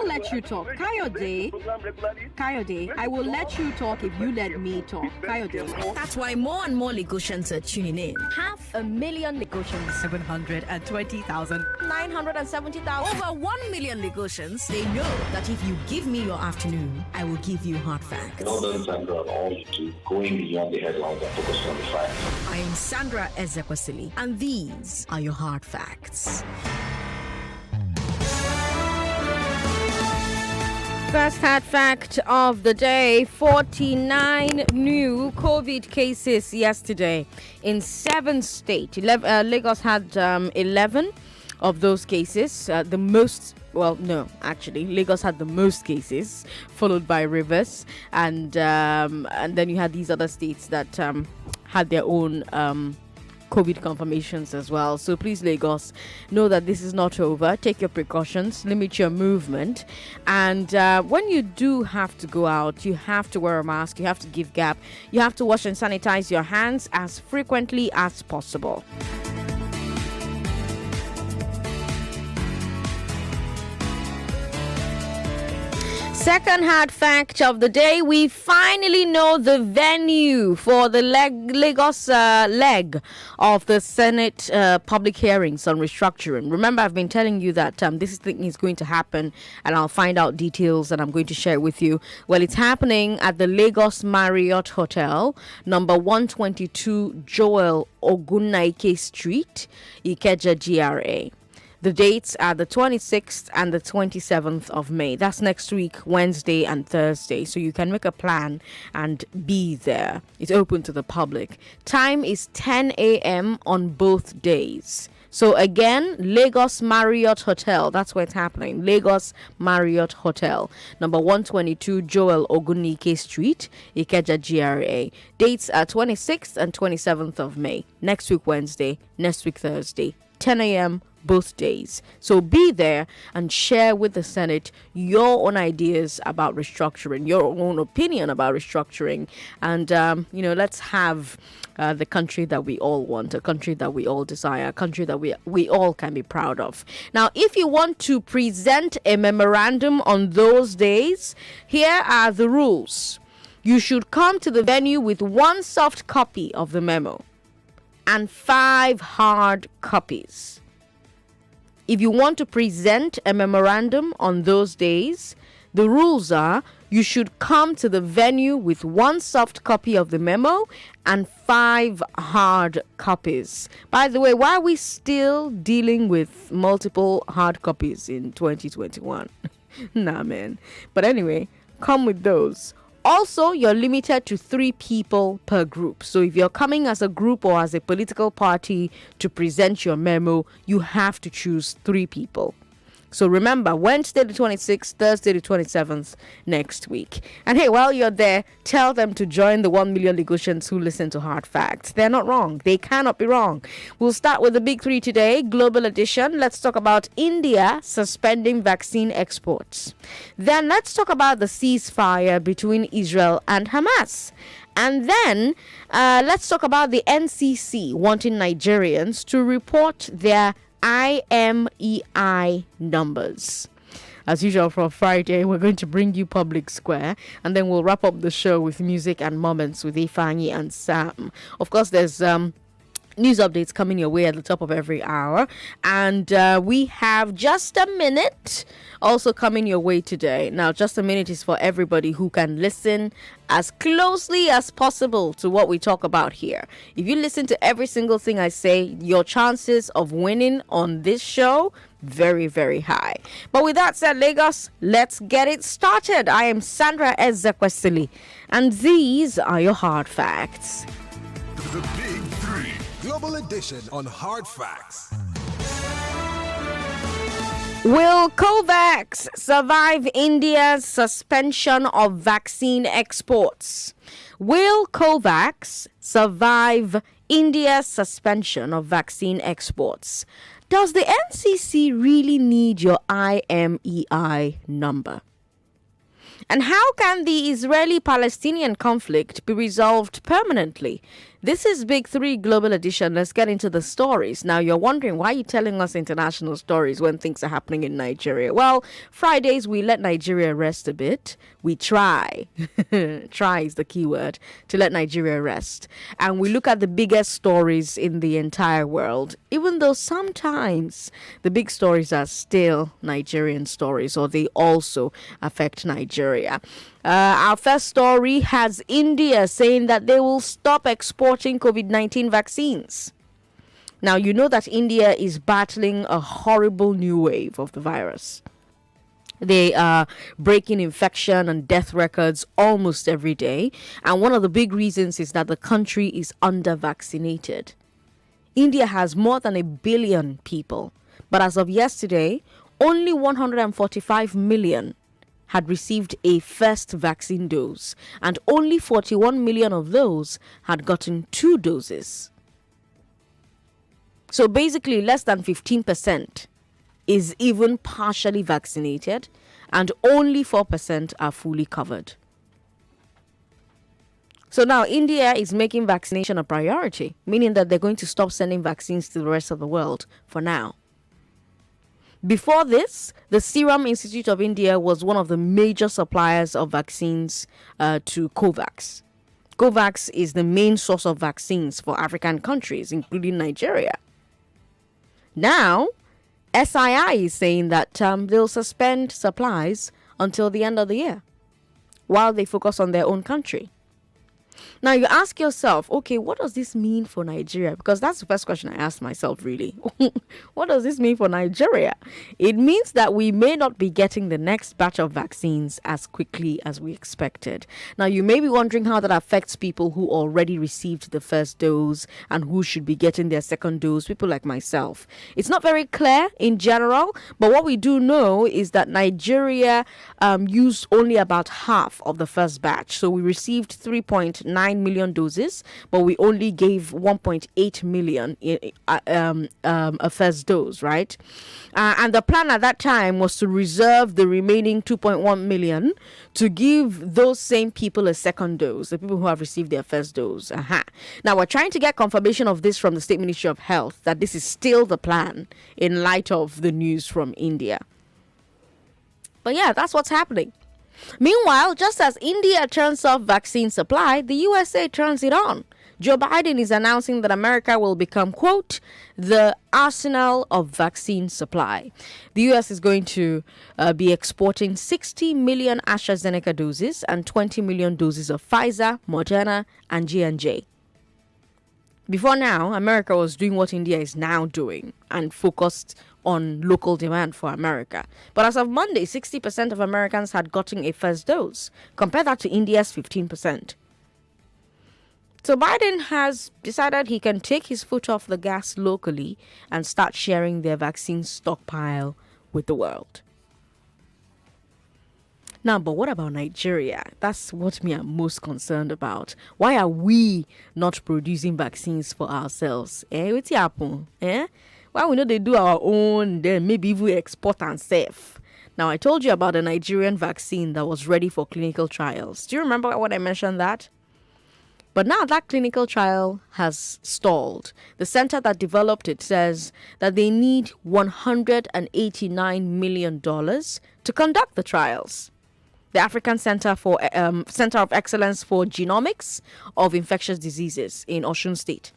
will let you talk. Kayode, I will let you talk if you let me talk. Kayode. That's why more and more Lagosians are tuning in. 500,000 Lagosians. 720,000. 970,000. Over 1 million Lagosians, they know that if you give me your afternoon, I will give you hard facts. Well done, Sandra, all you do, going beyond the headlines and focusing on the facts. I am Sandra Ezekwesili, and these are your hard facts. First hard fact of the day: 49 new COVID cases yesterday in 7 states. Lagos had 11 of those cases. Lagos had the most cases, followed by Rivers, and then you had these other states that had their own COVID confirmations as well. So please, Lagos, know that this is not over. Take your precautions, limit your movement, and when you do have to go out, you have to wear a mask, you have to give gap, you have to wash and sanitize your hands as frequently as possible. Second hard fact of the day: we finally know the venue for the Lagos leg of the Senate public hearings on restructuring. Remember, I've been telling you that this thing is going to happen, and I'll find out details and I'm going to share it with you. Well, it's happening at the Lagos Marriott Hotel, number 122 Joel Ogunnaike Street, Ikeja, GRA. The dates are the 26th and the 27th of May. That's next week, Wednesday and Thursday. So you can make a plan and be there. It's open to the public. Time is 10 a.m. on both days. So again, Lagos Marriott Hotel. That's where it's happening. Lagos Marriott Hotel, number 122 Joel Ogunnaike Street, Ikeja, GRA. Dates are 26th and 27th of May. Next week, Wednesday. Next week, Thursday. 10 a.m. both days. So be there and share with the Senate your own ideas about restructuring, your own opinion about restructuring, and let's have the country that we all want, a country that we all desire, a country that we all can be proud of. Now, if you want to present a memorandum on those days, here are the rules. You should come to the venue with 1 soft copy of the memo and 5 hard copies. If you want to present a memorandum on those days, the rules are: you should come to the venue with 1 soft copy of the memo and 5 hard copies. By the way, why are we still dealing with multiple hard copies in 2021? Nah, man. But anyway, come with those. Also, you're limited to 3 people per group. So if you're coming as a group or as a political party to present your memo, you have to choose 3 people. So remember, Wednesday the 26th, Thursday the 27th next week. And hey, while you're there, tell them to join the 1 million Lagosians who listen to Hard Facts. They're not wrong. They cannot be wrong. We'll start with the big 3 today, Global Edition. Let's talk about India suspending vaccine exports. Then let's talk about the ceasefire between Israel and Hamas. And then let's talk about the NCC wanting Nigerians to report their IMEI numbers. As usual, for Friday, we're going to bring you Public Square, and then we'll wrap up the show with music and moments with Ifeanyi and Sam. Of course, there's news updates coming your way at the top of every hour, and we have Just a Minute also coming your way today. Now, Just a Minute is for everybody who can listen as closely as possible to what we talk about here. If you listen to every single thing I say, your chances of winning on this show, very, very high. But with that said, Lagos, let's get it started. I am Sandra Ezekwesili, and these are your hard facts. The Big 3 Global Edition on Hard Facts. Will COVAX survive India's suspension of vaccine exports? Will COVAX survive India's suspension of vaccine exports? Does the NCC really need your IMEI number? And how can the Israeli-Palestinian conflict be resolved permanently? This is Big Three Global Edition. Let's get into the stories. Now, you're wondering, why are you telling us international stories when things are happening in Nigeria? Well, Fridays, we let Nigeria rest a bit. We try. Try is the key word, to let Nigeria rest. And we look at the biggest stories in the entire world, even though sometimes the big stories are still Nigerian stories, or they also affect Nigeria. Our first story has India saying that they will stop exporting COVID-19 vaccines. Now, you know that India is battling a horrible new wave of the virus. They are breaking infection and death records almost every day. And one of the big reasons is that the country is under-vaccinated. India has more than 1 billion people. But as of yesterday, only 145 million had received a first vaccine dose, and only 41 million of those had gotten 2 doses. So basically, less than 15% is even partially vaccinated, and only 4% are fully covered. So now India is making vaccination a priority, meaning that they're going to stop sending vaccines to the rest of the world for now. Before this, the Serum Institute of India was one of the major suppliers of vaccines to COVAX. COVAX is the main source of vaccines for African countries, including Nigeria. Now, SII is saying that they'll suspend supplies until the end of the year while they focus on their own country. Now, you ask yourself, okay, what does this mean for Nigeria? Because that's the first question I asked myself, really. What does this mean for Nigeria? It means that we may not be getting the next batch of vaccines as quickly as we expected. Now, you may be wondering how that affects people who already received the first dose and who should be getting their second dose, people like myself. It's not very clear in general, but what we do know is that Nigeria used only about half of the first batch. So we received 3.9 million doses, but we only gave 1.8 million a first dose, right? And the plan at that time was to reserve the remaining 2.1 million to give those same people a second dose, the people who have received their first dose. Now, we're trying to get confirmation of this from the State Ministry of Health, that this is still the plan in light of the news from India. But yeah, that's what's happening. Meanwhile, just as India turns off vaccine supply, the USA turns it on. Joe Biden is announcing that America will become, quote, the arsenal of vaccine supply. The US is going to be exporting 60 million AstraZeneca doses and 20 million doses of Pfizer, Moderna, and J&J. Before now, America was doing what India is now doing and focused on local demand for America. But as of Monday, 60% of Americans had gotten a first dose. Compare that to India's 15%. So Biden has decided he can take his foot off the gas locally and start sharing their vaccine stockpile with the world. Now, but what about Nigeria? That's what me I'm most concerned about. Why are we not producing vaccines for ourselves? What's happen? Why we know they do our own, then maybe even export and save? Now, I told you about a Nigerian vaccine that was ready for clinical trials. Do you remember when I mentioned that? But now that clinical trial has stalled. The center that developed it says that they need $189 million to conduct the trials. The African Center of Excellence for Genomics of Infectious Diseases in Osun State.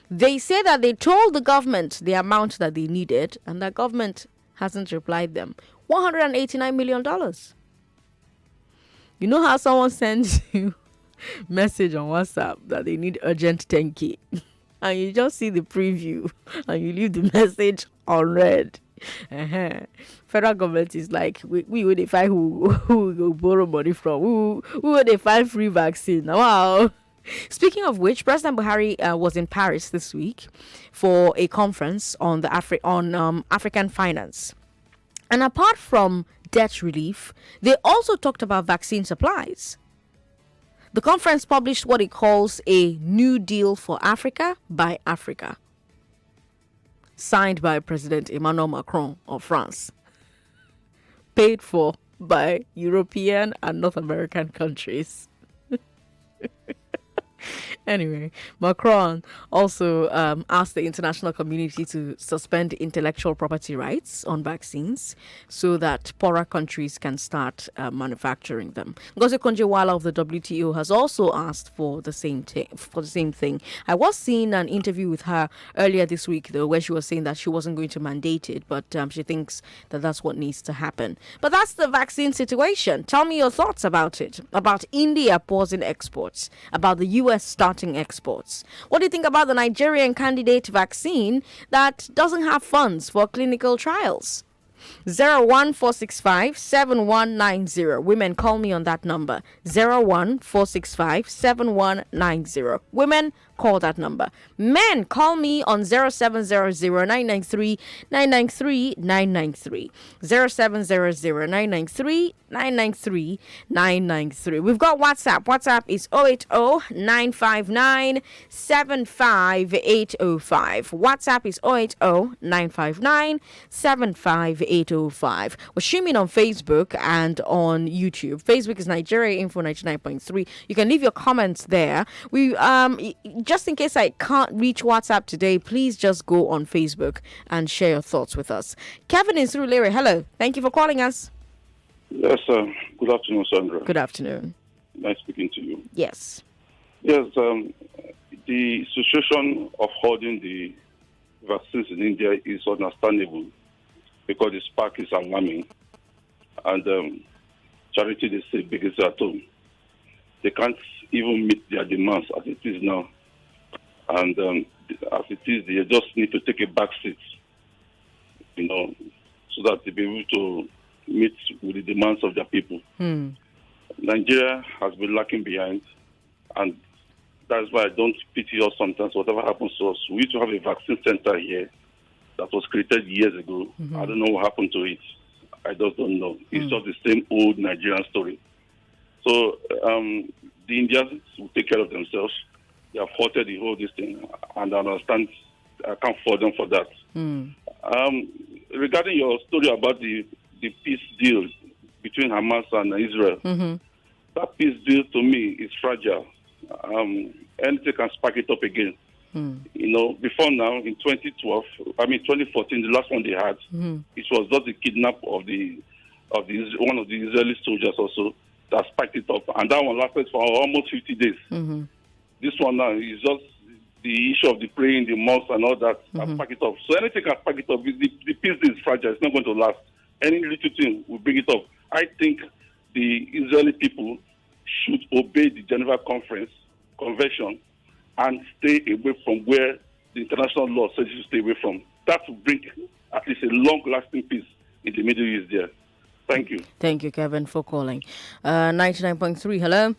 They say that they told the government the amount that they needed, and the government hasn't replied them. $189 million. You know how someone sends you message on WhatsApp that they need urgent 10K, and you just see the preview and you leave the message unread. Federal government is like, we will define who will borrow money from, who will they find free vaccine. Wow. Speaking of which, President Buhari was in Paris this week for a conference on the African finance. And apart from debt relief, they also talked about vaccine supplies. The conference published what it calls a New Deal for Africa by Africa, signed by President Emmanuel Macron of France, paid for by European and North American countries. Anyway, Macron also asked the international community to suspend intellectual property rights on vaccines so that poorer countries can start manufacturing them. Ngozi Konjo-Iweala of the WTO has also asked for the same thing. I was seeing an interview with her earlier this week, though, where she was saying that she wasn't going to mandate it, but she thinks that that's what needs to happen. But that's the vaccine situation. Tell me your thoughts about it, about India pausing exports, about the U.S. starting exports. What do you think about the Nigerian candidate vaccine that doesn't have funds for clinical trials? 01465 7190. Women, call me on that number. 01465 7190. Women, call that number. Men, call me on 0700 993 993 993. 0700 993 993 993. We've got WhatsApp. WhatsApp is 080 959 75805. WhatsApp is 080 959 75805. We're streaming on Facebook and on YouTube. Facebook is Nigeria Info 99.3. You can leave your comments there. We just in case I can't reach WhatsApp today, please just go on Facebook and share your thoughts with us. Kevin in Surulere, hello. Thank you for calling us. Yes, good afternoon, Sandra. Good afternoon. Nice speaking to you. Yes. Yes, the situation of holding the vaccines in India is understandable because the spark is alarming. And charity, they say, begins at home. They can't even meet their demands as it is now. And as it is, they just need to take a back seat, so that they'll be able to meet with the demands of their people. Nigeria has been lacking behind, and that's why I don't pity us sometimes. Whatever happens to us, we used to have a vaccine center here that was created years ago. I don't know what happened to it. I just don't know. It's just the same old Nigerian story. So the Indians will take care of themselves. They have halted the whole this thing, and I understand. I can't fault them for that. Regarding your story about the peace deal between Hamas and Israel, that peace deal to me is fragile. Anything can spark it up again. Before now, in 2014, the last one they had, it was just the kidnap of one of the Israeli soldiers also that sparked it up, and that one lasted for almost 50 days. This one now is just the issue of the praying, the mosque, and all that spark it up. So anything can spark it up. The peace is fragile. It's not going to last. Any little thing will bring it up. I think the Israeli people should obey the Geneva Convention and stay away from where the international law says you stay away from. That will bring at least a long-lasting peace in the Middle East there. Thank you. Thank you, Kevin, for calling. 99.3, hello.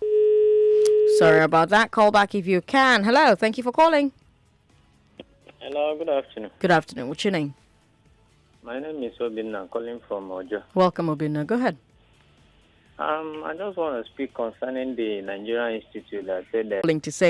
Sorry about that. Call back if you can. Hello, thank you for calling. Hello, good afternoon. Good afternoon. What's your name? My name is Obinna, calling from Ojo. Welcome, Obinna. Go ahead. I just want to speak concerning the Nigerian Institute that said that To say